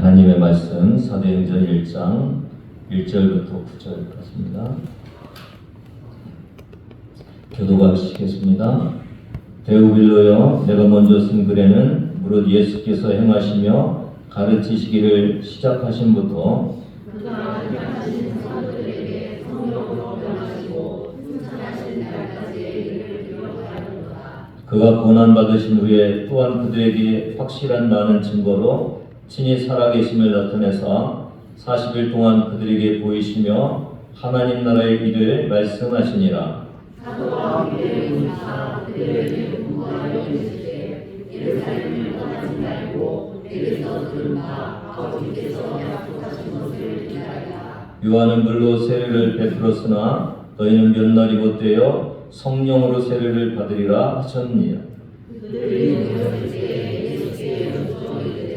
하나님의 말씀 사도행전 1장 1절부터 9절까지입니다. 교도하시겠습니다. 데오빌로여, 내가 먼저 쓴 글에는 무릇 예수께서 행하시며 가르치시기를 시작하신부터 그가 고난받으신 후에 또한 그들에게 확실한 많은 증거로 친히 살아계심을 나타내사 40일 동안 그들에게 보이시며 하나님 나라의 일을 말씀하시니라. 사도와 그들에게 공부하여 이르시되 예루살렘을 떠나지 말고 내게서 들은 바 아버지께서 약속하신 것을 기다리라. 요한은 물로 세례를 베풀었으나 너희는 몇 날이 곧되어 성령으로 세례를 받으리라 하셨느니라. 그들이 들었을 때 예수께 여쭈어이르되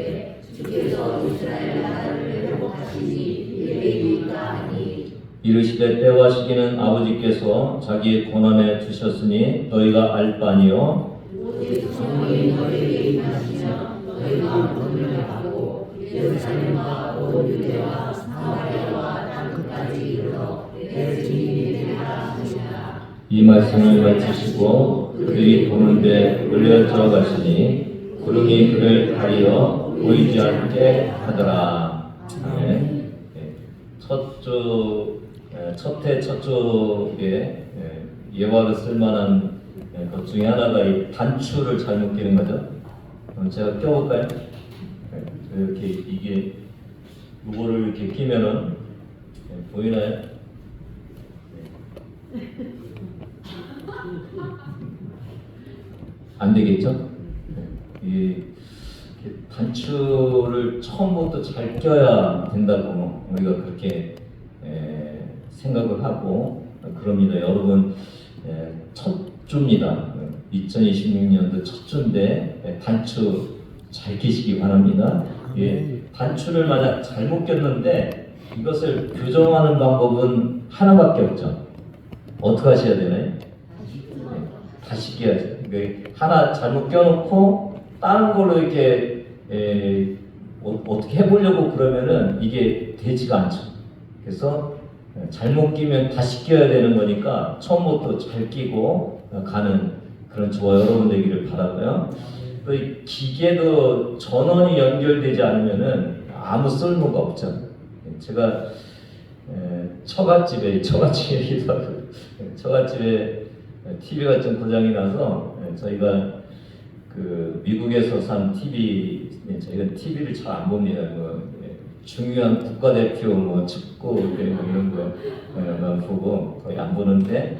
주께서 이스라엘 나라를 회복하시니 이르리이까 하니 이르시되 때와 시기는 아버지께서 자기의 권한에 두셨으니 너희가 알 바니요 오직 성령이 너희에게 임하시면 너희가 본을 하고 예루살렘과 온 유대와 사마리아와 땅 끝까지 이르러 내 증인이 되리라 하시니라. 이 말씀을 마치시고 그들이 보는데 놀려 들어가시니 구름이 그를 가리어 보이지 않게 하더라. 첫 쪽에 예화로 쓸만한 것 중에 하나가 이 단추를 잘못 끼는 거죠. 그럼 제가 껴볼까요? 이렇게 이게 이거를 이렇게 끼면은 보이나요? 안 되겠죠? 이 단추를 처음부터 잘 껴야 된다고 우리가 그렇게 생각을 하고 그럽니다. 여러분, 첫 주입니다. 2026년도 첫 주인데 단추 잘 끼시기 바랍니다. 단추를 만약 잘못 꼈는데 이것을 교정하는 방법은 하나밖에 없죠. 어떻게 하셔야 되나요? 다시 끼야죠. 하나 잘못 껴놓고 다른 걸로 이렇게 어떻게 해보려고 그러면은 이게 되지가 않죠. 그래서 잘못 끼면 다시 껴야 되는 거니까 처음부터 잘 끼고 가는 그런 저와 여러분 되기를 바라고요. 또 이 기계도 전원이 연결되지 않으면은 아무 쓸모가 없죠. 제가 처갓집에 TV가 좀 고장이 나서 저희가 그 미국에서 산 TV, 저희가 TV를 잘 안 봅니다. 중요한 국가대표 축구 이런 거만 보고 거의 안 보는데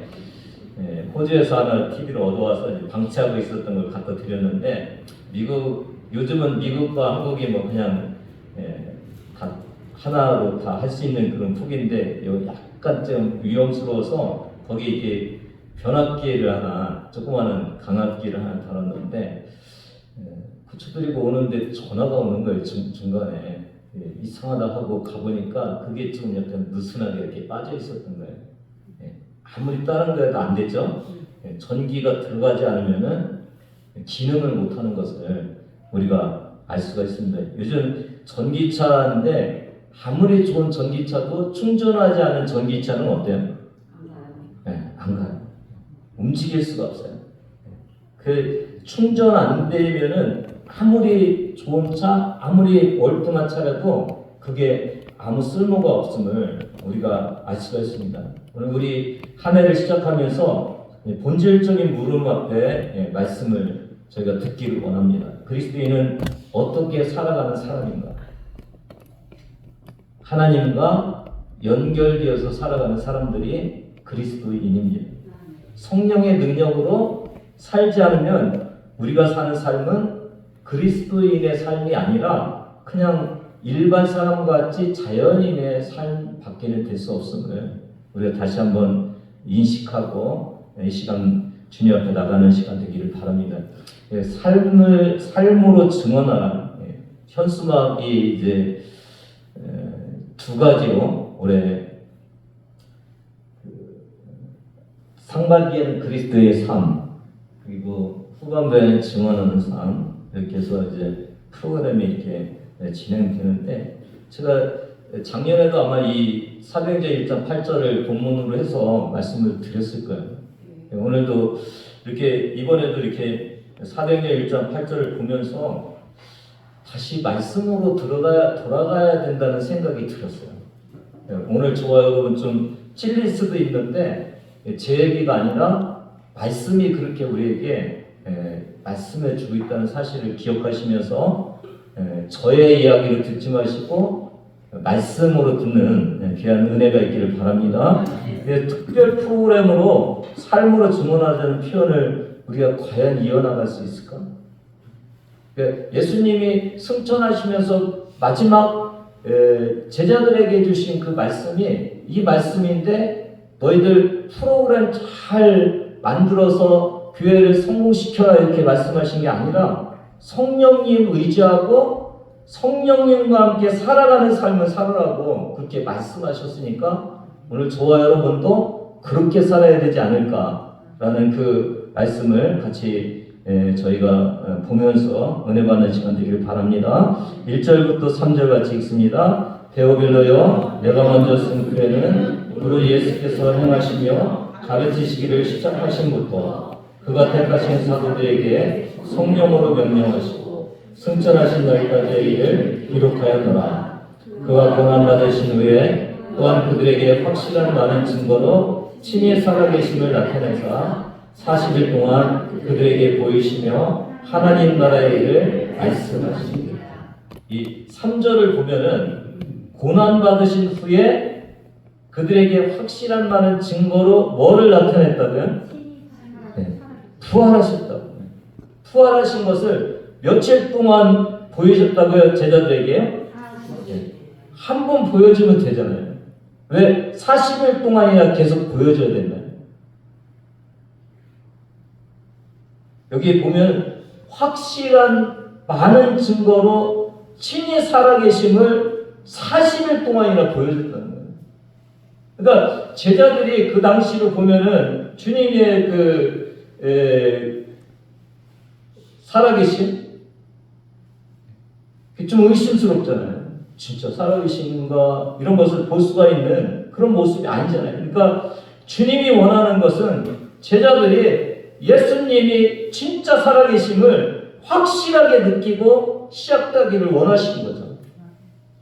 호주에서 하나 TV를 얻어와서 방치하고 있었던 걸 갖다 드렸는데 요즘은 미국과 한국이 그냥 다 하나로 다 할 수 있는 그런 폭인데 약간 좀 위험스러워서 거기에 이렇게 변압기를 하나, 조그마한 강압기를 하나 달았는데 고쳐드리고 오는데 전화가 오는 거예요. 중간에 이상하다 하고 가보니까 그게 좀 약간 느슨하게 이렇게 빠져 있었던 거예요. 아무리 다른 거에도 안 되죠. 전기가 들어가지 않으면은 기능을 못하는 것을 우리가 알 수가 있습니다. 요즘 전기차인데 아무리 좋은 전기차도 충전하지 않은 전기차는 어때요? 안 가요. 움직일 수가 없어요. 그 충전 안 되면은 아무리 좋은 차, 아무리 월등한 차라도 그게 아무 쓸모가 없음을 우리가 알 수가 있습니다. 오늘 우리 한 해를 시작하면서 본질적인 물음 앞에 말씀을 저희가 듣기를 원합니다. 그리스도인은 어떻게 살아가는 사람인가? 하나님과 연결되어서 살아가는 사람들이 그리스도인입니다. 성령의 능력으로 살지 않으면 우리가 사는 삶은 그리스도인의 삶이 아니라 그냥 일반 사람같이 자연인의 삶밖에는 될 수 없음을 우리가 다시 한번 인식하고 이 시간 주님 앞에 나가는 시간 되기를 바랍니다. 삶으로 증언하는 현수막이 이제 두 가지로 올해 상반기에는 그리스도의 삶, 그리고 후반부에는 증언하는 삶, 이렇게 해서 이제 프로그램이 이렇게 진행되는데, 제가 작년에도 아마 이 사도행전 1장 8절을 본문으로 해서 말씀을 드렸을 거예요. 오늘도 이렇게 이번에도 이렇게 사도행전 1장 8절을 보면서 다시 말씀으로 돌아가야 된다는 생각이 들었어요. 오늘 저와 여러분 좀 찔릴 수도 있는데, 제 얘기가 아니라 말씀이 그렇게 우리에게 말씀해 주고 있다는 사실을 기억하시면서 저의 이야기를 듣지 마시고 말씀으로 듣는 귀한 은혜가 있기를 바랍니다. 특별 프로그램으로 삶으로 증언하자는 표현을 우리가 과연 이어나갈 수 있을까? 예수님이 승천하시면서 마지막 제자들에게 주신 그 말씀이 이 말씀인데, 너희들 프로그램 잘 만들어서 교회를 성공시켜라 이렇게 말씀하신 게 아니라 성령님 의지하고 성령님과 함께 살아가는 삶을 살으라고 그렇게 말씀하셨으니까 오늘 저와 여러분도 그렇게 살아야 되지 않을까라는 그 말씀을 같이 저희가 보면서 은혜 받는 시간 되기를 바랍니다. 1절부터 3절 같이 읽습니다. 데오빌로여, 내가 먼저 쓴 글에는 우리 예수께서 행하시며 가르치시기를 시작하신부터 그가 택하신 사도들에게 성령으로 명령하시고 승천하신 날까지의 일을 기록하였노라. 그가 고난받으신 후에 또한 그들에게 확실한 많은 증거로 친히 살아계심을 나타내사 40일 동안 그들에게 보이시며 하나님 나라의 일을 말씀하십니다. 이 3절을 보면은 고난받으신 후에 그들에게 확실한 많은 증거로 뭐를 나타냈다고요? 부활하셨다고. 부활하신 것을 며칠 동안 보여줬다고요? 제자들에게요? 한 번 보여주면 되잖아요. 왜 40일 동안이나 계속 보여줘야 된다요? 여기 보면 확실한 많은 증거로 친히 살아계심을 40일 동안이나 보여줬다는 거예요. 그러니까 제자들이 그 당시로 보면은 주님의 살아계심 좀 의심스럽잖아요. 진짜 살아계신가 이런 것을 볼 수가 있는 그런 모습이 아니잖아요. 그러니까 주님이 원하는 것은 제자들이 예수님이 진짜 살아계심을 확실하게 느끼고 시작하기를 원하시는 거죠.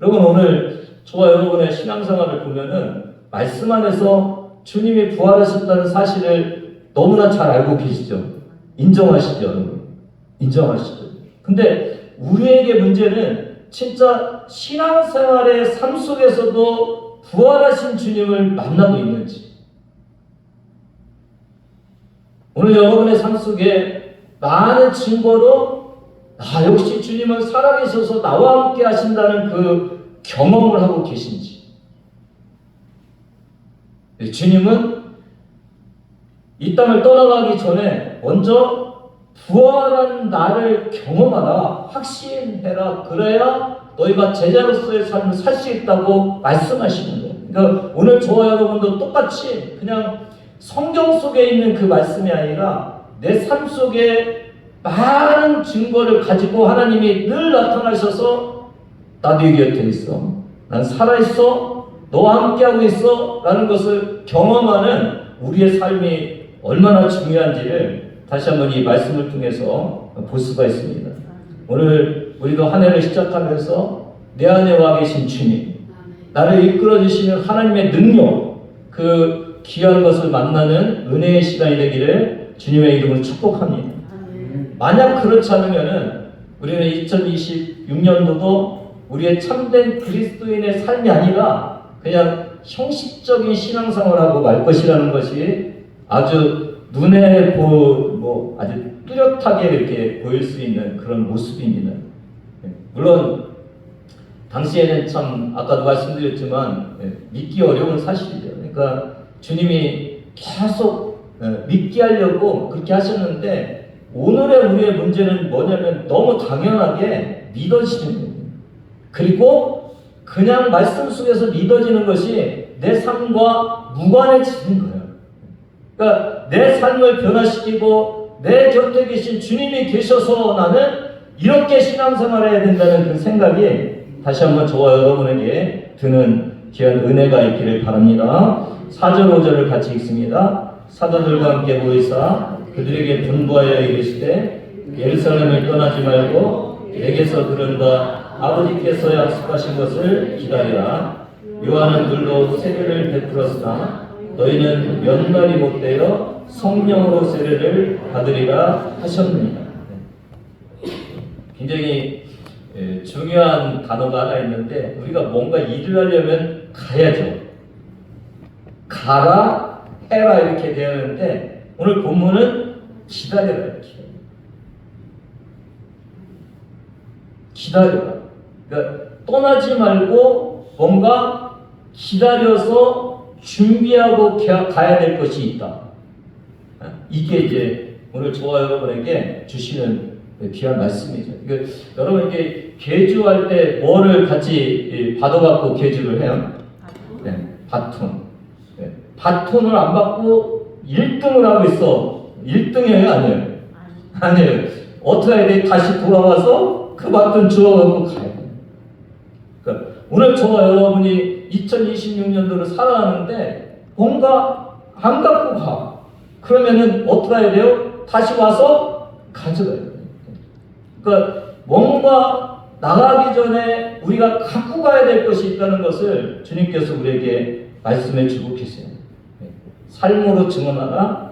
여러분, 오늘 저와 여러분의 신앙생활을 보면은 말씀 안에서 주님이 부활하셨다는 사실을 너무나 잘 알고 계시죠? 인정하시죠, 여러분? 인정하시죠? 근데 우리에게 문제는 진짜 신앙생활의 삶 속에서도 부활하신 주님을 만나고 있는지. 오늘 여러분의 삶 속에 많은 증거로 역시 주님은 살아계셔서 나와 함께 하신다는 그 경험을 하고 계신지. 주님은 이 땅을 떠나가기 전에 먼저 부활한 나를 경험하라, 확신해라, 그래야 너희가 제자로서의 삶을 살 수 있다고 말씀하시는 거예요. 그러니까 오늘 저와 여러분도 똑같이 그냥 성경 속에 있는 그 말씀이 아니라 내 삶 속에 많은 증거를 가지고 하나님이 늘 나타나셔서 나 네 곁에 있어, 난 살아있어, 너와 함께하고 있어 라는 것을 경험하는 우리의 삶이 얼마나 중요한지를 다시 한번 이 말씀을 통해서 볼 수가 있습니다. 오늘 우리도 한 해를 시작하면서 내 안에 와 계신 주님, 나를 이끌어 주시는 하나님의 능력, 그 귀한 것을 만나는 은혜의 시간이 되기를 주님의 이름으로 축복합니다. 만약 그렇지 않으면은 우리는 2026년도도 우리의 참된 그리스도인의 삶이 아니라 그냥 형식적인 신앙생활하고 말 것이라는 것이 아주 눈에 아주 뚜렷하게 이렇게 보일 수 있는 그런 모습입니다. 물론 당시에는 참 아까도 말씀드렸지만 믿기 어려운 사실이죠. 그러니까 주님이 계속 믿게 하려고 그렇게 하셨는데 오늘의 우리의 문제는 뭐냐면 너무 당연하게 믿어지는 거예요. 그리고 그냥 말씀 속에서 믿어지는 것이 내 삶과 무관해지는 거예요. 그러니까 내 삶을 변화시키고 내 곁에 계신 주님이 계셔서 나는 이렇게 신앙생활을 해야 된다는 그 생각이 다시 한번 저와 여러분에게 드는 귀한 은혜가 있기를 바랍니다. 4절 5절을 같이 읽습니다. 사도들과 함께 모이사 그들에게 분부하여 이르시되 예루살렘을 떠나지 말고 내게서 들은 바 아버지께서 약속하신 것을 기다리라. 요한은 물로 세례를 베풀었으나 너희는 몇 날이 못되어 성령으로 세례를 받으리라 하셨느니라. 굉장히 중요한 단어가 하나 있는데 우리가 뭔가 일을 하려면 가야죠. 가라, 해라 이렇게 되어 있는데 오늘 본문은 기다려라 이렇게. 기다려라. 그러니까 떠나지 말고 뭔가 기다려서 준비하고 가야 될 것이 있다. 이게 이제 오늘 저와 여러분에게 주시는 귀한 말씀이죠. 그러니까 여러분 이제 계주할 때 뭐를 같이 받아갖고 계주를 해요? 네, 바톤. 네, 바톤을 안 받고 1등을 하고 있어. 1등이에요? 아니에요? 아니에요. 어떻게 해야 돼? 다시 돌아와서 그 바톤 주워갖고 가야 돼. 그러니까 오늘 저와 여러분이 2026년도를 살아가는데 뭔가 안 갖고 가. 그러면은 어떻게 해야 돼요? 다시 와서 가져가야 돼요. 그러니까 뭔가 나가기 전에 우리가 갖고 가야 될 것이 있다는 것을 주님께서 우리에게 말씀해 주고 계세요. 삶으로 증언하라.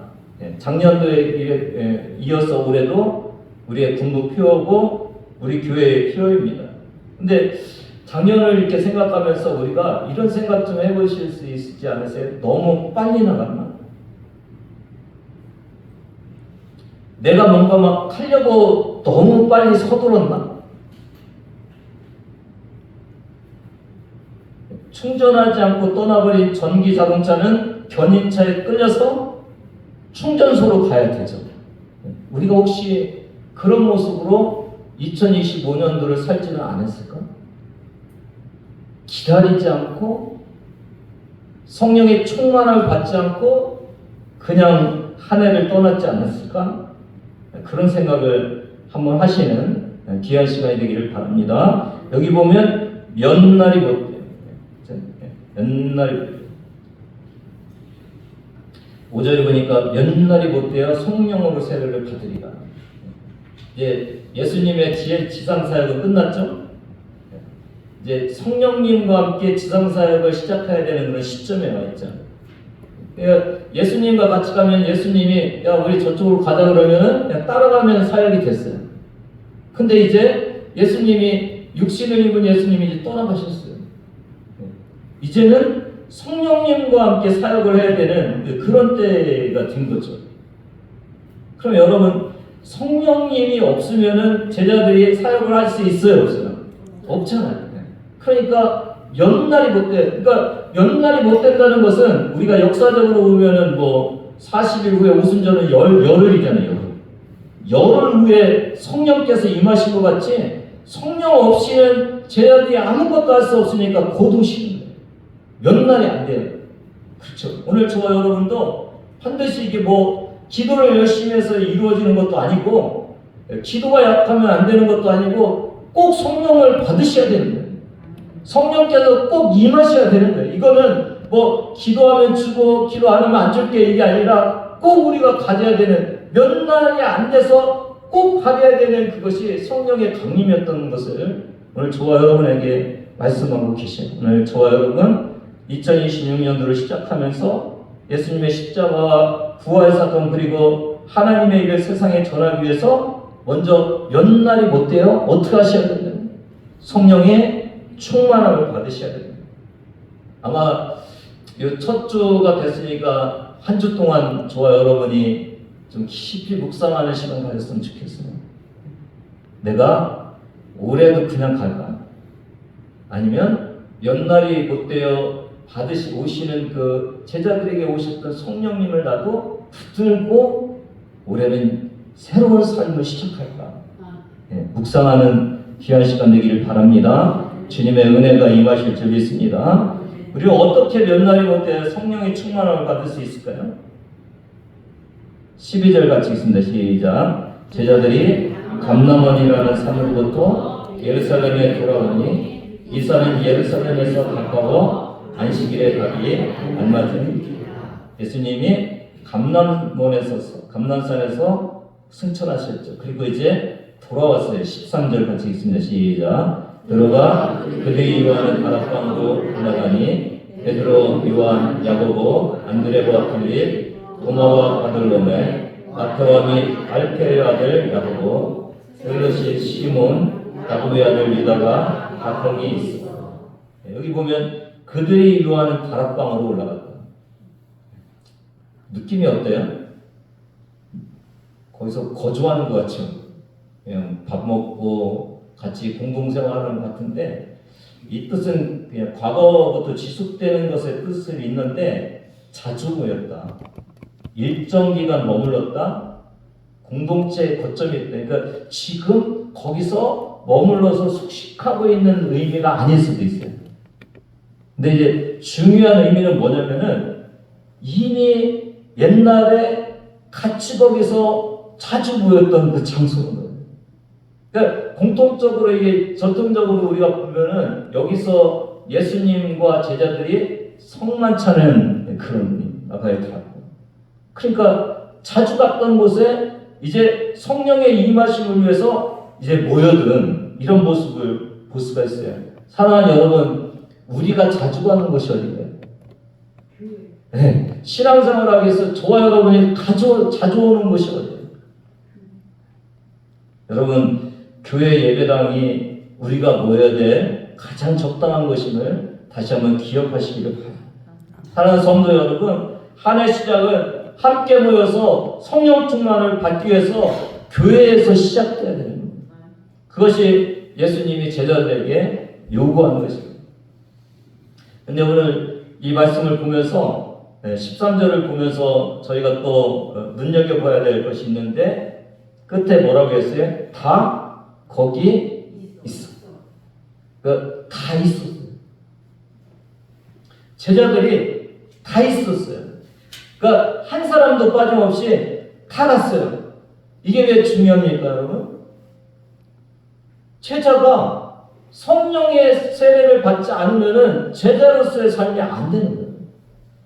작년도에 이어서 올해도 우리의 군부 표어고 우리 교회의 표어입니다. 근데 작년을 이렇게 생각하면서 우리가 이런 생각 좀 해보실 수 있지 않으세요? 너무 빨리 나갔나? 내가 뭔가 막 하려고 너무 빨리 서둘렀나? 충전하지 않고 떠나버린 전기 자동차는 견인차에 끌려서 충전소로 가야 되죠. 우리가 혹시 그런 모습으로 2025년도를 살지는 않았을까? 기다리지 않고 성령의 충만함을 받지 않고 그냥 한 해를 떠났지 않았을까? 그런 생각을 한번 하시는 귀한 시간이 되기를 바랍니다. 여기 보면 몇 날이 못돼요. 몇 날이 못돼요. 5절에 보니까 몇 날이 못되어 성령으로 세례를 받으리라. 이제 예수님의 지상사역은 끝났죠? 이제 성령님과 함께 지상사역을 시작해야 되는 그런 시점에 와 있죠. 예수님과 같이 가면 예수님이 야 우리 저쪽으로 가자 그러면은 그냥 따라가면 사역이 됐어요. 근데 이제 예수님이 육신을 입은 예수님이 이제 떠나가셨어요. 이제는 성령님과 함께 사역을 해야 되는 그런 때가 된 거죠. 그럼 여러분 성령님이 없으면은 제자들이 사역을 할 수 있어요, 없어요? 없잖아요. 그러니까 몇 날이 못 돼. 그러니까 몇 날이 못 된다는 것은 우리가 역사적으로 보면은 뭐 40일 후에 오순절은 열흘이잖아요. 열흘 후에 성령께서 임하신 것 같이 성령 없이는 제자들이 아무것도 할 수 없으니까 고도시는 거예요. 몇 날이 안 돼요. 그렇죠. 오늘 저와 여러분도 반드시 이게 뭐 기도를 열심히 해서 이루어지는 것도 아니고 기도가 약하면 안 되는 것도 아니고 꼭 성령을 받으셔야 되는 거예요. 성령께서 꼭 임하셔야 되는 거예요. 이거는 뭐 기도하면 주고 기도 안 하면 안 줄게 이게 아니라 꼭 우리가 가져야 되는 몇 날이 안 돼서 꼭 가져야 되는 그것이 성령의 강림이었던 것을 오늘 저와 여러분에게 말씀하고 계세요. 오늘 저와 여러분 2026년도를 시작하면서 예수님의 십자가와 부활 사건 그리고 하나님의 일을 세상에 전하기 위해서 먼저 몇 날이 못 돼요? 어떻게 하셔야 되나요? 성령의 충만함을 받으셔야 됩니다. 아마 이 첫 주가 됐으니까 한 주 동안 저와 여러분이 좀 깊이 묵상하는 시간 가졌으면 좋겠어요. 내가 올해도 그냥 갈까? 아니면 몇 날이 못되어 오시는 그 제자들에게 오셨던 성령님을 나도 붙들고 올해는 새로운 삶을 시작할까? 묵상하는 귀한 시간 되기를 바랍니다. 주님의 은혜가 임하실 줄 믿습니다. 우리가 어떻게 몇 날이 못되어 성령의 충만함을 받을 수 있을까요? 12절 같이 읽습니다. 시작. 제자들이 감람원이라는 산으로부터 예루살렘에 돌아오니 이 산은 예루살렘에서 가까워 안식일에 가기에 알맞은 길이라. 예수님이 감람산에서 승천하셨죠. 그리고 이제 돌아왔어요. 13절 같이 읽습니다. 시작. 들어가 그들이 이루하는 다락방으로 올라가니 베드로, 요한, 야고보, 안드레와 빌립, 도마와 바들로메, 마태와 및 알페의 아들 야고보, 셀롯의 시몬, 야고보의 아들 유다가 가평이 있어. 여기 보면 그들이 이루하는 다락방으로 올라갔다. 느낌이 어때요? 거기서 거주하는 것 같죠? 그냥 밥 먹고 같이 공동생활하는 것 같은데, 이 뜻은 그냥 과거부터 지속되는 것의 뜻을 있는데 자주 모였다. 일정 기간 머물렀다. 공동체의 거점이 있다. 그러니까 지금 거기서 머물러서 숙식하고 있는 의미가 아닐 수도 있어요. 근데 이제 중요한 의미는 뭐냐면은 이미 옛날에 같이 거기서 자주 모였던 그 장소는, 그러니까 공통적으로 이게 전통적으로 우리가 보면은 여기서 예수님과 제자들이 성만 차는 그런 아까에 들었고, 그러니까 자주 갔던 곳에 이제 성령의 임하심을 위해서 이제 모여든 이런 모습을 볼 수가 있어요. 사랑하는 여러분, 우리가 자주 가는 곳이 어디예요? 네, 신앙생활을 하기 위해서 저와 여러분이 자주 오는 곳이 어디예요? 여러분, 교회 예배당이 우리가 모여야 될 가장 적당한 것임을 다시 한번 기억하시기를 바랍니다. 사랑하는 성도 여러분, 한 해 시작은 함께 모여서 성령 충만을 받기 위해서 교회에서 시작돼야 되는 겁니다. 그것이 예수님이 제자들에게 요구하는 것입니다. 근데 오늘 이 말씀을 보면서 13절을 보면서 저희가 또 눈여겨봐야 될 것이 있는데, 끝에 뭐라고 했어요? 다 거기 있어. 그러니까 다 있었어요. 제자들이 다 있었어요. 그러니까 한 사람도 빠짐없이 다 갔어요. 이게 왜 중요합니까, 여러분? 제자가 성령의 세례를 받지 않으면은 제자로서의 삶이 안 되는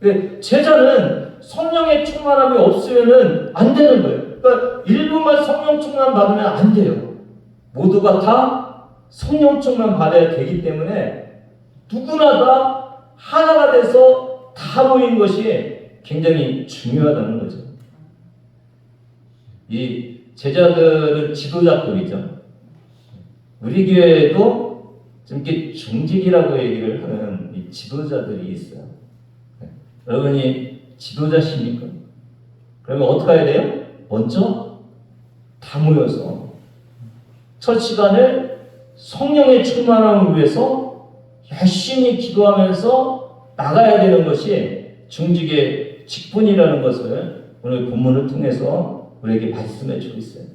거예요. 제자는 성령의 충만함이 없으면은 안 되는 거예요. 그러니까 일부만 성령 충만 받으면 안 돼요. 모두가 다 성령 충만 받아야 되기 때문에 누구나 다 하나가 돼서 다 모인 것이 굉장히 중요하다는 거죠. 이 제자들은 지도자급이죠. 우리 교회에도 좀 이렇게 중직이라고 얘기를 하는 이 지도자들이 있어요. 여러분이 지도자십니까? 그러면 어떻게 해야 돼요? 먼저 다 모여서 첫 시간을 성령의 충만함을 위해서 열심히 기도하면서 나가야 되는 것이 중직의 직분이라는 것을 오늘 본문을 통해서 우리에게 말씀해 주고 있어요.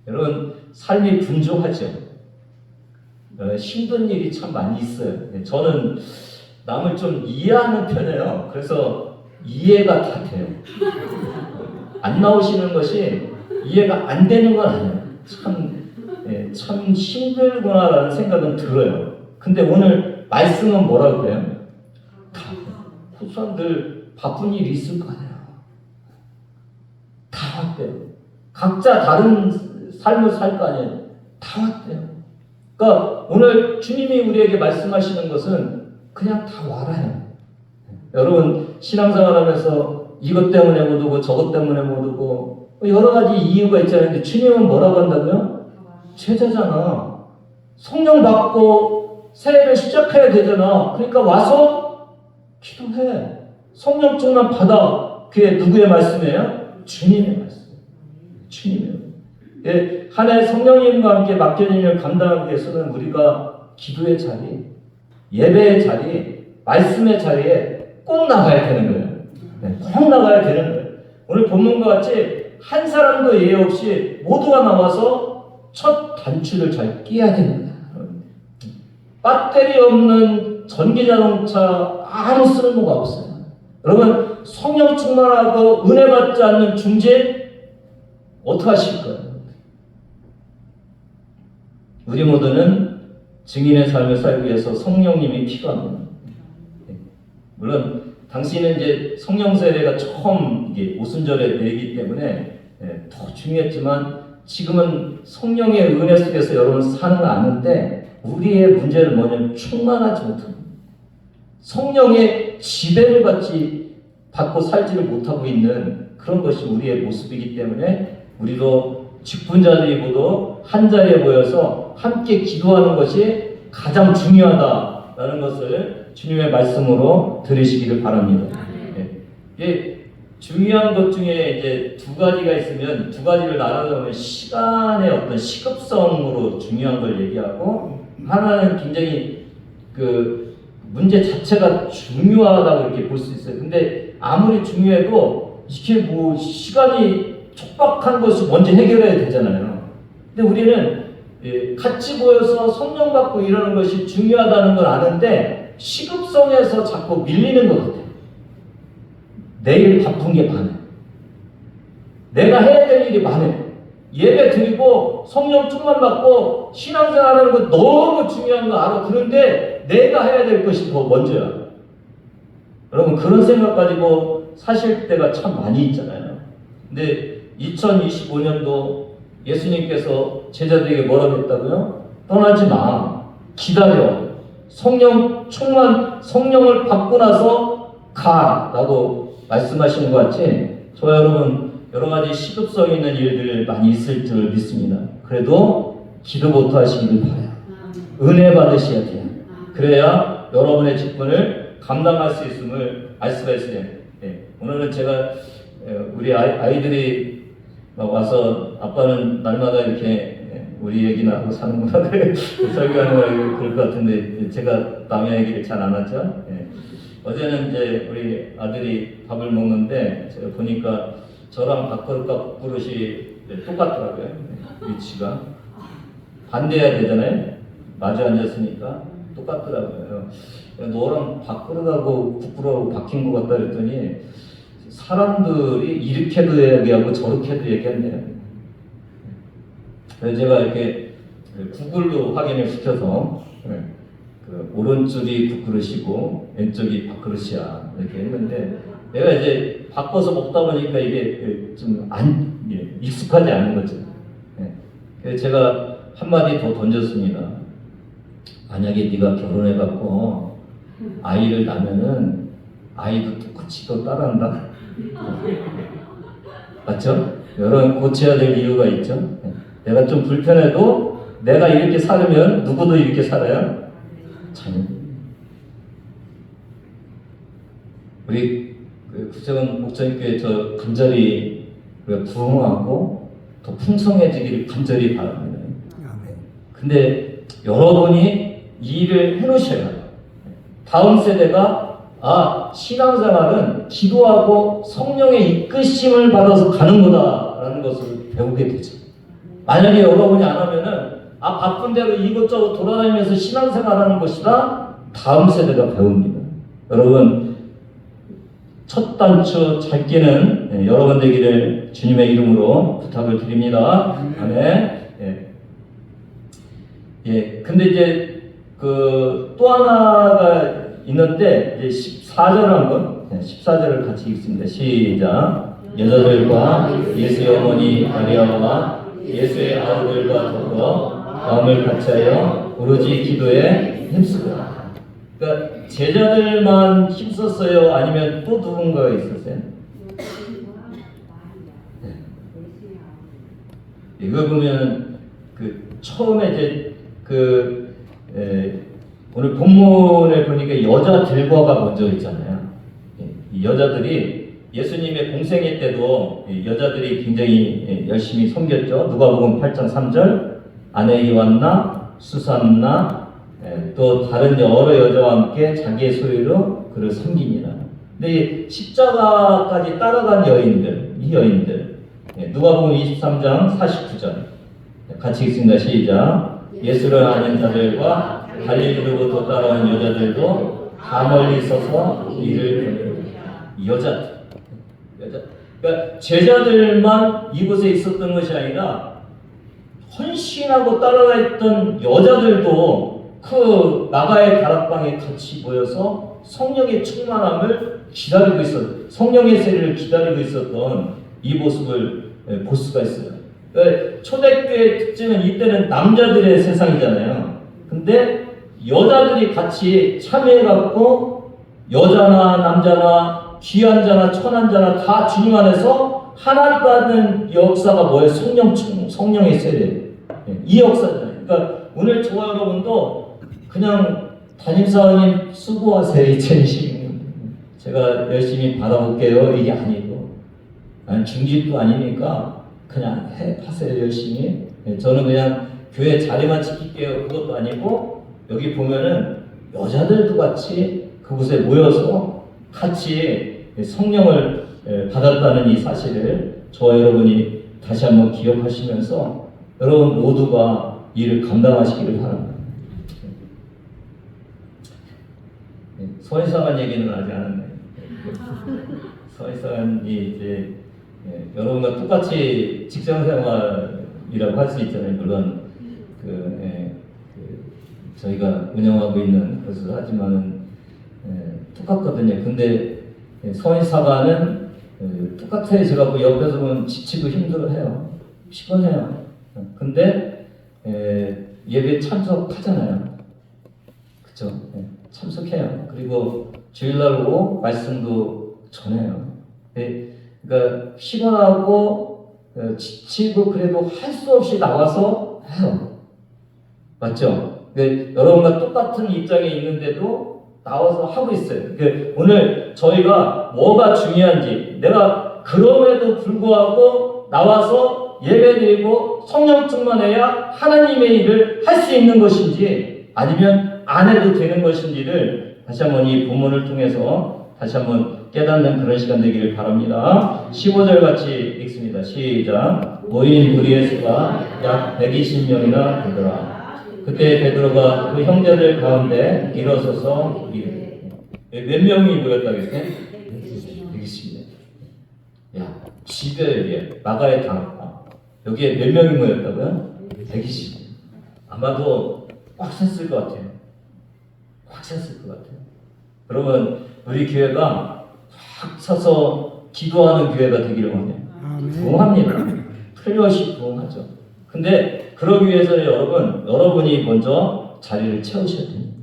여러분, 삶이 분주하죠. 힘든 일이 참 많이 있어요. 저는 남을 좀 이해하는 편이에요. 그래서 이해가 다 돼요. 안 나오시는 것이 이해가 안 되는 건 아니에요. 참 힘들구나라는 생각은 들어요. 근데 오늘 말씀은 뭐라고 해요? 그 사람들 바쁜 일이 있을 거 아니에요. 다 왔대요. 각자 다른 삶을 살 거 아니에요. 다 왔대요. 그러니까 오늘 주님이 우리에게 말씀하시는 것은 그냥 다 와라요. 여러분, 신앙생활 하면서 이것 때문에 못 오고 저것 때문에 못 오고 여러 가지 이유가 있잖아요. 근데 주님은 뭐라고 한다고요? 제자잖아. 성령 받고 세례를 시작해야 되잖아. 그러니까 와서 기도해. 성령 충만 받아. 그게 누구의 말씀이에요? 주님의 말씀. 주님이에요. 한 해 성령님과 함께 맡겨진 일을 감당하기 위해서는 우리가 기도의 자리, 예배의 자리, 말씀의 자리에 꼭 나가야 되는 거예요. 꼭 나가야 되는 거예요. 오늘 본문과 같이 한 사람도 예외 없이 모두가 나와서 첫 단추를 잘 끼워야 됩니다. 배터리 없는 전기자동차 아무 쓸모가 없어요. 여러분, 성령 충만하고 은혜 받지 않는 중재 어떻게 하실 거예요? 우리 모두는 증인의 삶을 살기 위해서 성령님이 필요합니다. 물론 당시는 이제 성령 세례가 처음 이게 오순절에 내리기 때문에 더 중요했지만 지금은 성령의 은혜 속에서 여러분 사는 거 아는데 우리의 문제는 뭐냐면 충만하지 못합니다. 성령의 지배를 받고 살지를 못하고 있는 그런 것이 우리의 모습이기 때문에 우리도 직분자들이고도 한 자리에 모여서 함께 기도하는 것이 가장 중요하다라는 것을 주님의 말씀으로 들으시기를 바랍니다. 이게 중요한 것 중에 이제 두 가지가 있으면 두 가지를 나누면 시간의 어떤 시급성으로 중요한 걸 얘기하고 하나는 굉장히 그 문제 자체가 중요하다고 이렇게 볼 수 있어요. 근데 아무리 중요해도 이게 뭐 시간이 촉박한 것을 먼저 해결해야 되잖아요. 근데 우리는 같이 모여서 성령 받고 이러는 것이 중요하다는 걸 아는데 시급성에서 자꾸 밀리는 것 같아요. 내일 바쁜 게 많아요. 내가 해야 될 일이 많아요. 예배 드리고 성령 충만 받고 신앙생활하는 거 너무 중요한 거 알아. 그런데 내가 해야 될 것이 더 먼저야. 여러분 그런 생각 가지고 사실 때가 참 많이 있잖아요. 근데 2025년도 예수님께서 제자들에게 뭐라고 했다고요? 떠나지 마. 기다려. 성령 충만, 성령을 받고 나서 가라고 말씀하시는 것 같이 저와 여러분 여러 가지 시급성 있는 일들 많이 있을 줄 믿습니다. 그래도 기도부터 하시기를 바라요. 은혜 받으셔야 돼요. 그래야 여러분의 직분을 감당할 수 있음을 알 수가 있어요. 오늘은 제가 우리 아이들이 막 와서 아빠는 날마다 이렇게 우리 얘기나 하고 사는구나 설교하는 거 그럴 것 같은데 제가 남의 얘기를 잘 안 하죠. 어제는 이제 우리 아들이 밥을 먹는데 제가 보니까 저랑 밥그릇이 똑같더라고요. 위치가 반대해야 되잖아요. 마주 앉았으니까 똑같더라고요. 너랑 밥그릇하고 국그릇하고 바뀐 것 같다 그랬더니 사람들이 이렇게도 얘기하고 저렇게도 얘기한대요. 그래서 제가 이렇게 구글로 확인을 시켜서 그 오른쪽이 국그릇이고 왼쪽이 밥그릇이야 이렇게 했는데 내가 이제 바꿔서 먹다 보니까 이게 좀 익숙하지 않은 거죠. 그래서 제가 한마디 더 던졌습니다. 만약에 네가 결혼해갖고 아이를 낳으면은 아이도 똑같이 또 따라한다. 맞죠? 여러분 고쳐야 될 이유가 있죠. 내가 좀 불편해도 내가 이렇게 살면 누구도 이렇게 살아요. 참. 우리 구세군 목사님께 저 간절히 부흥하고 더 풍성해지기를 간절히 바랍니다. 근데 여러분이 이 일을 해놓으셔야 해요. 다음 세대가 신앙생활은 기도하고 성령의 이끄심을 받아서 가는 거다라는 것을 배우게 되죠. 만약에 여러분이 안 하면은 바쁜 대로 이것저것 돌아다니면서 신앙생활하는 것이다. 다음 세대가 배웁니다. 여러분 첫 단추 잘 끼는 여러분 되기를 주님의 이름으로 부탁을 드립니다. 아멘. 근데 이제 또 하나가 있는데 이제 14절 한번 14절을 같이 읽습니다. 시작. 여자들과 예수의 어머니 마리아와 예수의 아우들과 더불어 마음을 같이하여 오로지 기도에 힘쓰더라. 그러니까 제자들만 힘썼어요? 아니면 또 누군가가 있었어요? 이거 보면 처음에 이제 오늘 본문을 보니까 여자들과가 먼저 있잖아요. 이 여자들이 예수님의 공생애 때도 여자들이 굉장히 열심히 섬겼죠. 누가복음 8장 3절 아내 요한나, 수산나 또 다른 여러 여자와 함께 자기의 소유로 그를 섬깁니다. 근데 십자가까지 따라간 이 여인들 누가복음 23장 49절 같이 읽습니다. 시작. 예수를 아는 자들과 갈릴리로부터 따라온 여자들도 다 멀리 서서 이를 보내고 그러니까 제자들만 이곳에 있었던 것이 아니라 헌신하고 따라가 있던 여자들도 그 나가의 다락방에 같이 모여서 성령의 충만함을 기다리고 있었던, 성령의 세례를 기다리고 있었던 이 모습을 볼 수가 있어요. 그러니까 초대교회의 특징은 이때는 남자들의 세상이잖아요. 근데 여자들이 같이 참여해갖고 여자나 남자나 귀한 자나 천한 자나 다 주님 안에서 하나 받는 역사가 뭐예요? 성령의 세례. 이 역사잖아요. 그러니까 오늘 저와 여러분도 그냥 담임사원님 수고하세요 2020년 제가 열심히 받아볼게요 이게 아니고, 난 중직도 아니니까 그냥 하세요 열심히. 저는 그냥 교회 자리만 지킬게요 그것도 아니고, 여기 보면은 여자들도 같이 그곳에 모여서 같이 성령을 받았다는 이 사실을 저와 여러분이 다시 한번 기억하시면서 여러분 모두가 이를 감당하시기를 바랍니다. 서희사관 얘기는 아직 안 했네요. 서희사관이 이제 여러분과 똑같이 직장생활이라고 할 수 있잖아요. 물론 저희가 운영하고 있는 것을 하지만은 똑같거든요. 근데 서희사관은 똑같아요. 제가 그 옆에서 보면 지치고 힘들어해요. 피곤해요. 근데 예배 참석하잖아요. 그쵸? 참석해요. 그리고 주일날 오고 말씀도 전해요. 그러니까 피곤하고 지치고 그래도 할 수 없이 나와서 해요. 맞죠? 여러분과 똑같은 입장에 있는데도 나와서 하고 있어요. 오늘 저희가 뭐가 중요한지, 내가 그럼에도 불구하고 나와서 예배드리고 성령 충만해야 하나님의 일을 할 수 있는 것인지 아니면 안 해도 되는 것인지를 다시 한번 이 본문을 통해서 다시 한번 깨닫는 그런 시간 되기를 바랍니다. 15절 같이 읽습니다. 시작. 모인 무리의 수가 약 120명이나 되더라. 그때 베드로가 그 형제들 가운데 일어서서 이르되, 몇 명이 모였다겠어요? 120명. 야, 지배에 마가의 다락방 여기에 몇 명이 모였다고요? 120명. 아마도 꽉 찼을 것 같아요. 꽉 찼을 것 같아요. 여러분, 우리 교회가 꽉 차서 기도하는 교회가 되기를 원해요. 부흥합니다. 틀림없이 부흥하죠. 근데 그러기 위해서는 여러분이 먼저 자리를 채우셔야 됩니다.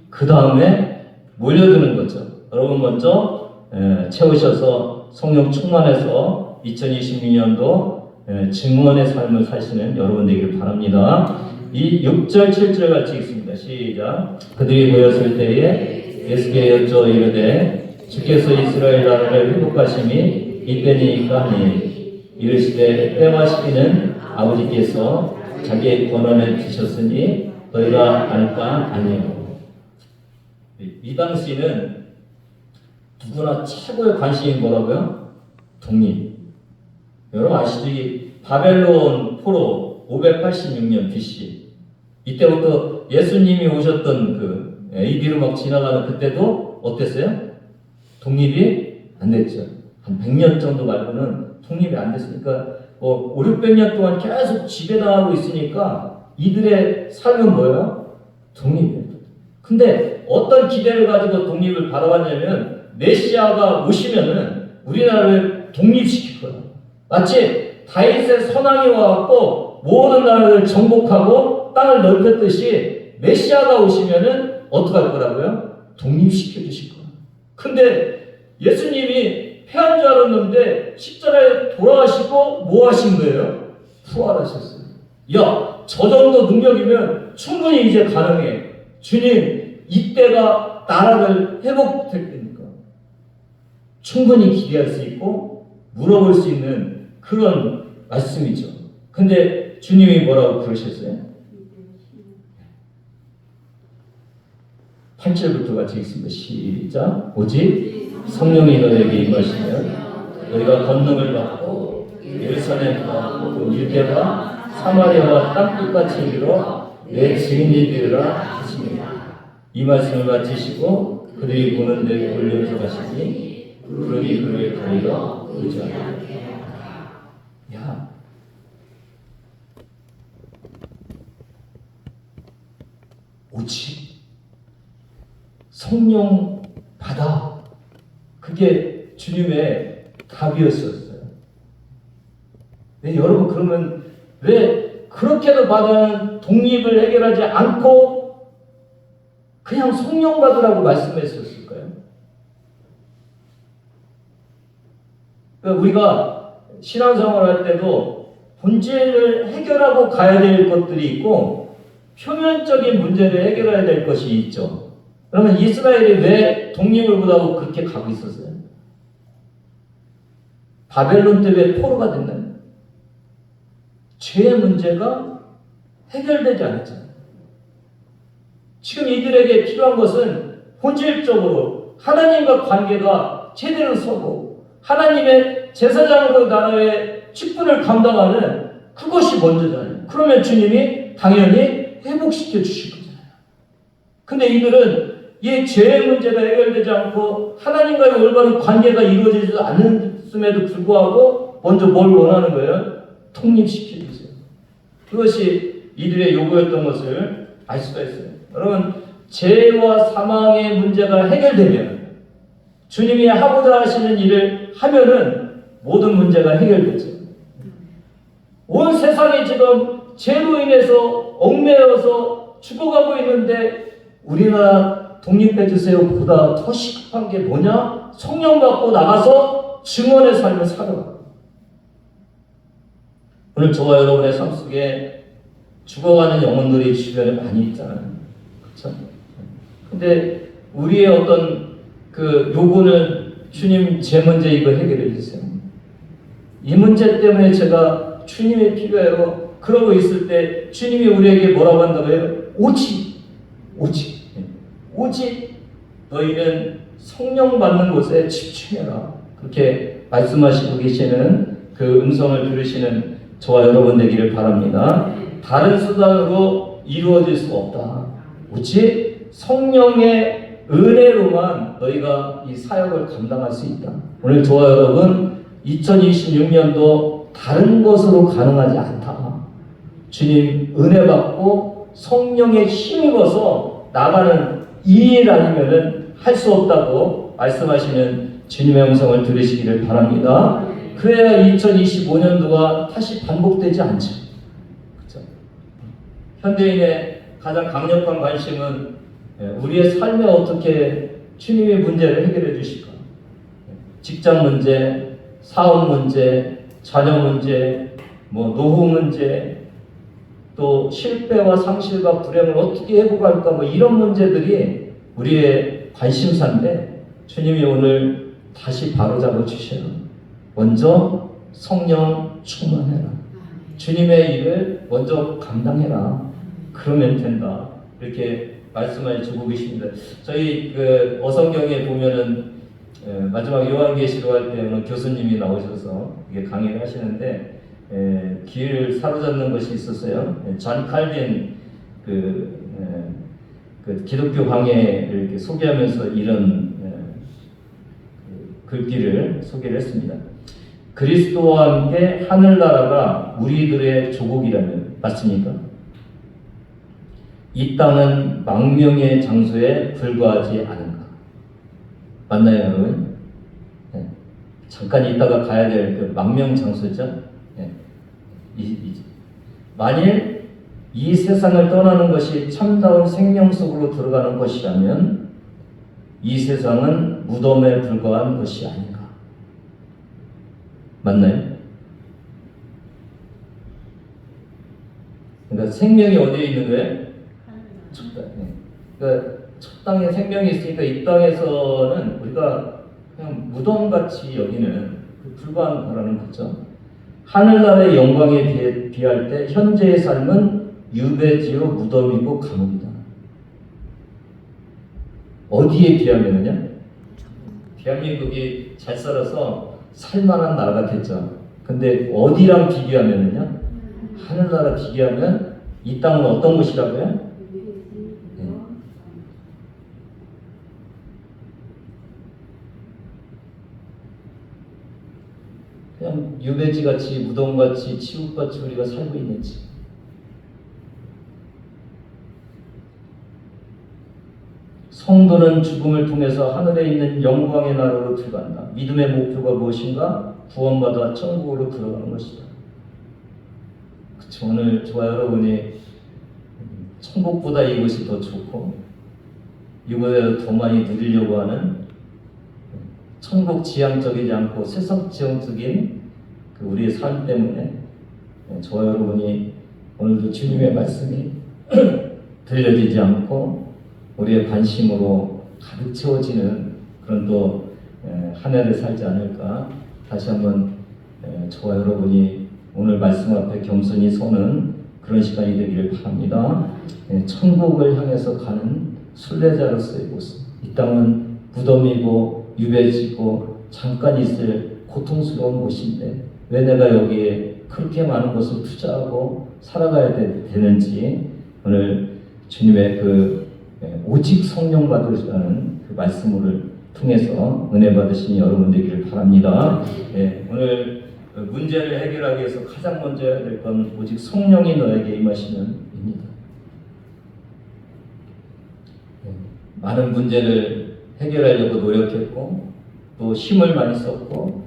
그 다음에 몰려드는 거죠. 여러분 먼저 채우셔서 성령 충만해서 2026년도 증언의 삶을 사시는 여러분 되기를 바랍니다. 이 6절 7절 같이 읽습니다. 시작. 그들이 모였을 때에 예수께 여쭈어 이르되 주께서 이스라엘 나라를 회복하심이 이때니까 하니 이르시되 때와 시기는 아버지께서 자기의 권한을 주셨으니 너희가 알 바 아니에요. 이 당시는 누구나 최고의 관심이 뭐라고요? 독립. 여러분 아시죠? 바벨론 포로 586년 BC 이때부터 예수님이 오셨던 그 AD로 막 지나가는 그때도 어땠어요? 독립이 안 됐죠. 한 100년 정도 말고는 독립이 안 됐으니까 5, 600년 동안 계속 지배당하고 있으니까 이들의 삶은 뭐예요? 독립이에요. 근데 어떤 기대를 가지고 독립을 바라봤냐면 메시아가 오시면은 우리나라를 독립시킬 거예요. 마치 다윗의 선왕이 와갖고 모든 나라를 정복하고 땅을 넓혔듯이 메시아가 오시면은 어떻게 할 거라고요? 독립시켜 주실 거예요. 근데 예수님이 패한 줄 알았는데 십자가에 돌아가시고 뭐 하신 거예요? 부활하셨어요. 야, 저 정도 능력이면 충분히 이제 가능해. 주님, 이때가 나라를 회복될 때니까. 충분히 기대할 수 있고 물어볼 수 있는 그런 말씀이죠. 근데 주님이 뭐라고 그러셨어요? 8절부터 같이 읽습니다. 시작. 오직 성령이 너에게 임하시면 너희가 권능을 받고 예루살렘과 유대와 사마리아와 땅끝까지 이르러 내 증인이 되리라 하십니다. 이 말씀을 마치시고 그들이 보는 데 올려서 가시니 그들이 그를 가리러 의지하라. 야, 오직 성령 받아. 그게 주님의 답이었었어요. 네, 여러분 그러면 왜 그렇게도 받아는 독립을 해결하지 않고 그냥 성령 받으라고 말씀했었을까요? 그러니까 우리가 신앙생활을 할 때도 본질을 해결하고 가야 될 것들이 있고 표면적인 문제를 해결해야 될 것이 있죠. 그러면 이스라엘이 왜 독립을 못하고 그렇게 가고 있었어요? 바벨론 때문에 포로가 됐나요? 죄의 문제가 해결되지 않았잖아요. 지금 이들에게 필요한 것은 본질적으로 하나님과 관계가 제대로 서고 하나님의 제사장으로 나라의 직분을 감당하는 그것이 먼저잖아요. 그러면 주님이 당연히 회복시켜 주실 거잖아요. 근데 이들은 이 죄의 문제가 해결되지 않고 하나님과의 올바른 관계가 이루어지지 않음에도 불구하고 먼저 뭘 원하는 거예요? 독립시켜 주세요. 그것이 이들의 요구였던 것을 알 수가 있어요. 여러분, 죄와 사망의 문제가 해결되면 주님이 하고자 하시는 일을 하면은 모든 문제가 해결되죠. 온 세상이 지금 죄로 인해서 얽매여서 죽어가고 있는데 우리나라 독립해 주세요 보다 더 시급한 게 뭐냐? 성령 받고 나가서 증언의 삶을 살아가. 오늘 저와 여러분의 삶 속에 죽어가는 영혼들이 주변에 많이 있잖아요. 그렇죠? 근데 우리의 어떤 그 요구는 주님 제 문제 이거 해결해 주세요. 이 문제 때문에 제가 주님이 필요해요. 그러고 있을 때 주님이 우리에게 뭐라고 한다고요? 오직 너희는 성령 받는 곳에 집중해라. 그렇게 말씀하시고 계시는 그 음성을 들으시는 저와 여러분 되기를 바랍니다. 다른 수단으로 이루어질 수 없다. 오직 성령의 은혜로만 너희가 이 사역을 감당할 수 있다. 오늘 저와 여러분 2026년도 다른 것으로 가능하지 않다. 주님 은혜 받고 성령에 힘입어서 나가는 이 일 아니면은 할 수 없다고 말씀하시는 주님의 음성을 들으시기를 바랍니다. 그래야 2025년도가 다시 반복되지 않죠. 그렇죠? 현대인의 가장 강력한 관심은 우리의 삶에 어떻게 주님의 문제를 해결해 주실까? 직장 문제, 사업 문제, 자녀 문제, 노후 문제, 또 실패와 상실과 불행을 어떻게 회복할까 이런 문제들이 우리의 관심사인데 주님이 오늘 다시 바로잡아 주셔요. 먼저 성령 충만해라. 주님의 일을 먼저 감당해라. 그러면 된다. 이렇게 말씀을 주고 계십니다. 저희 그 어성경에 보면은 마지막 요한계시록 할 때 오늘 교수님이 나오셔서 이게 강의를 하시는데 귀를 사로잡는 것이 있었어요. 존 칼빈 그 기독교 강해를 이렇게 소개하면서 이런 글귀를 소개를 했습니다. 그리스도와 함께 하늘나라가 우리들의 조국이라면 맞습니까? 이 땅은 망명의 장소에 불과하지 않은가? 맞나요, 여러분? 네. 잠깐 있다가 가야 될 그 망명 장소죠. 네. 만일 이 세상을 떠나는 것이 참다운 생명 속으로 들어가는 것이라면 이 세상은 무덤에 불과한 것이 아닌가? 맞나요? 그러니까 생명이 어디에 있는 거예요? 첫 땅. 그러니까 첫 땅에 생명이 있으니까 이 땅에서는 우리가 그냥 무덤같이 여기는 불과한 거라는 거죠. 하늘나라의 영광에 비할 때 현재의 삶은 유배지요 무덤이고 감옥이다. 어디에 비하면은요? 대한민국이 잘 살아서 살만한 나라가 됐죠. 근데 어디랑 비교하면은요? 하늘나라 비교하면 이 땅은 어떤 곳이라고요? 네. 그냥 유배지같이 무덤같이 치국같이 우리가 살고 있는지. 성도는 죽음을 통해서 하늘에 있는 영광의 나라로 들어간다. 믿음의 목표가 무엇인가? 구원받아 천국으로 들어가는 것이다. 그쵸, 오늘 저와 여러분이 천국보다 이것이 더 좋고 이것에 더 많이 누리려고 하는 천국 지향적이지 않고 세상 지향적인 그 우리의 삶 때문에 저와 여러분이 오늘도 주님의 말씀이 들려지지 않고 우리의 관심으로 가득 채워지는 그런 또 한 해를 살지 않을까. 다시 한번 저와 여러분이 오늘 말씀 앞에 겸손히 서는 그런 시간이 되기를 바랍니다. 천국을 향해서 가는 순례자로서의 곳. 이 땅은 무덤이고 유배지고 잠깐 있을 고통스러운 곳인데 왜 내가 여기에 그렇게 많은 것을 투자하고 살아가야 되는지 오늘 주님의 그 오직 성령 받으시라는 그 말씀을 통해서 은혜 받으신 여러분 되기를 바랍니다. 오늘 문제를 해결하기 위해서 가장 먼저 해야 될 건 오직 성령이 너에게 임하시면입니다. 많은 문제를 해결하려고 노력했고 또 힘을 많이 썼고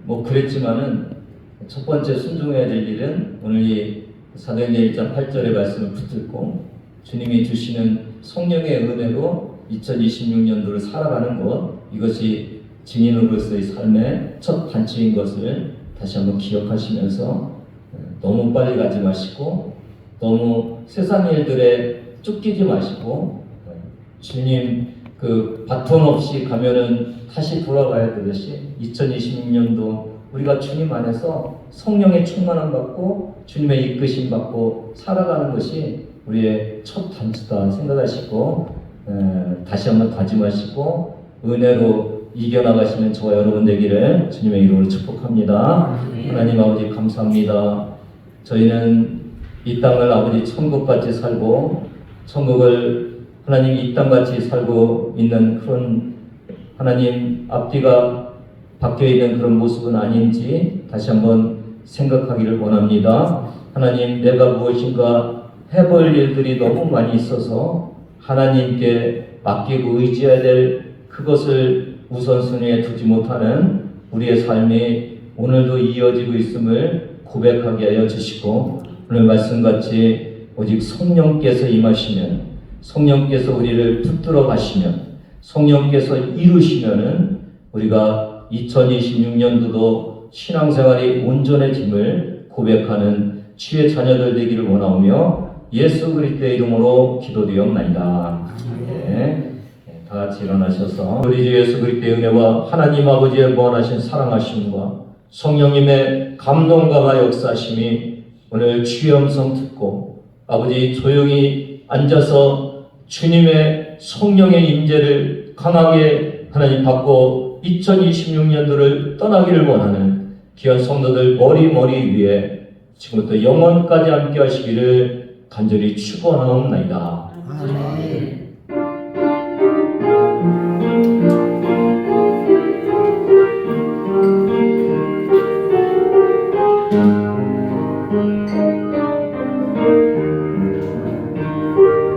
뭐 그랬지만은 첫 번째 순종해야 될 일은 오늘 이 사도행전 1장 8절의 말씀을 붙들고 주님이 주시는 성령의 은혜로 2026년도를 살아가는 것, 이것이 증인으로서의 삶의 첫 단추인 것을 다시 한번 기억하시면서 너무 빨리 가지 마시고 너무 세상 일들에 쫓기지 마시고 주님 그 바톤 없이 가면은 다시 돌아가야 되듯이 2026년도 우리가 주님 안에서 성령의 충만함 받고 주님의 이끄심 받고 살아가는 것이 우리의 첫 단추다 생각하시고 다시 한번 다짐하시고 은혜로 이겨나가시는 저와 여러분 되기를 주님의 이름으로 축복합니다. 하나님 아버지 감사합니다. 저희는 이 땅을 아버지 천국같이 살고 천국을 하나님 이 땅같이 살고 있는 그런 하나님 앞뒤가 바뀌어있는 그런 모습은 아닌지 다시 한번 생각하기를 원합니다. 하나님 내가 무엇인가 해볼 일들이 너무 많이 있어서 하나님께 맡기고 의지해야 될 그것을 우선순위에 두지 못하는 우리의 삶이 오늘도 이어지고 있음을 고백하게 하여 주시고 오늘 말씀같이 오직 성령께서 임하시면 성령께서 우리를 붙들어 가시면 성령께서 이루시면은 우리가 2026년도도 신앙생활이 온전해짐을 고백하는 주의 자녀들 되기를 원하오며 예수 그리스도의 이름으로 기도드리옵나이다. 다 같이 일어나셔서 우리 주 예수 그리스도의 은혜와 하나님 아버지의 무한하신 사랑하심과 성령님의 감동과 역사하심이 오늘 주의 음성 듣고 아버지 조용히 앉아서 주님의 성령의 임재를 강하게 하나님 받고 2026년도를 떠나기를 원하는 귀한 성도들 머리 위에 지금부터 영원까지 함께 하시기를 간절히 축원하옵나이다. 아멘.